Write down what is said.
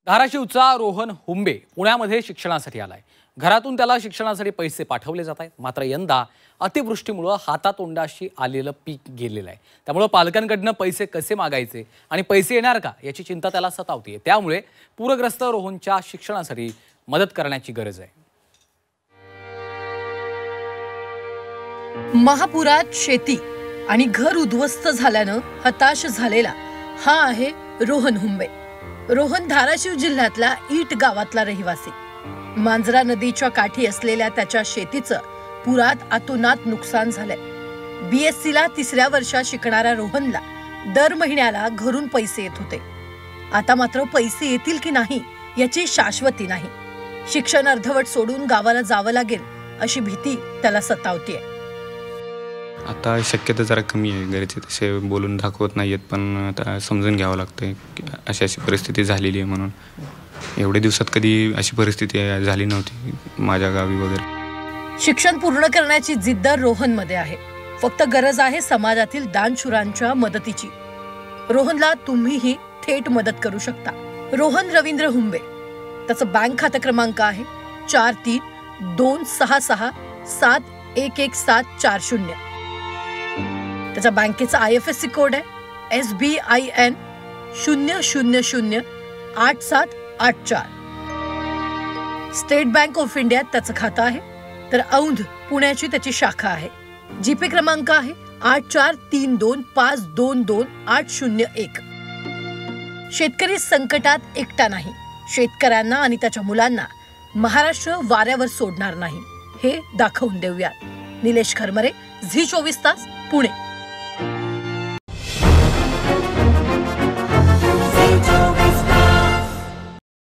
धाराशिवचा रोहन हुंबे पुण्यामध्ये शिक्षणासाठी आलाय। घरातून त्याला शिक्षणासाठी पैसे पाठवले जात आहेत। मात्र यंदा अतिवृष्टीमुळे हातातोंडाशी आलेलं पीक गेलेलं आहे। त्यामुळे पालकांकडून पैसे कसे मागायचे आणि पैसे येणार का याची चिंता त्याला सतावते। त्यामुळे पूरग्रस्त रोहनच्या शिक्षणासाठी मदत करण्याची गरज आहे। महापुरात शेती आणि घर उद्ध्वस्त झाल्यानं हताश झालेला हा आहे रोहन हुंबे। रोहन धाराशिव जिल्ह्यातला ईट गावातला रहिवासी। मांजरा नदीच्या काठी असलेल्या त्याच्या शेतीचं पुरात अतोनात नुकसान झालंय। बीएससीला 3ऱ्या वर्षात शिकणाऱ्या रोहनला दर महिन्याला घरून पैसे येत होते। आता मात्र पैसे येतील की नाही याची शाश्वती नाही। शिक्षण अर्धवट सोडून गावाला जावं लागेल अशी भीती त्याला सतावतीये। आता शक्यता जरा कमी आहे। घरचे तसे बोलून दाखवत नाहीयेत, पण आता समजून घ्यावं लागतंय अशी परिस्थिती झालेली आहे। म्हणून एवढे दिवसात कधी अशी परिस्थिती झाली नव्हती माझ्या गावी वगैरे। शिक्षण पूर्ण करण्याची जिद्द रोहनमध्ये आहे। फक्त गरज आहे समाजातील दानशूरांच्या मदतीची। रोहनला तुम्हीही थेट मदत करू शकता। रोहन रवींद्र हुंबे, त्याचा बँक खाता क्रमांक आहे 4326671170। त्याचा बँकेचा IFSC कोड आहे SBIN 0008784। स्टेट बँक ऑफ इंडियात त्याचं खातं आहे, तर औंध पुण्याची त्याची शाखा आहे। जीपे क्रमांक आहे 8432522801। शेतकरी संकटात एकटा नाही। शेतकऱ्यांना आणि त्याच्या मुलांना महाराष्ट्र वाऱ्यावर सोडणार नाही हे दाखवून देऊया। निलेश खरमरे, झी 24 तास, पुणे।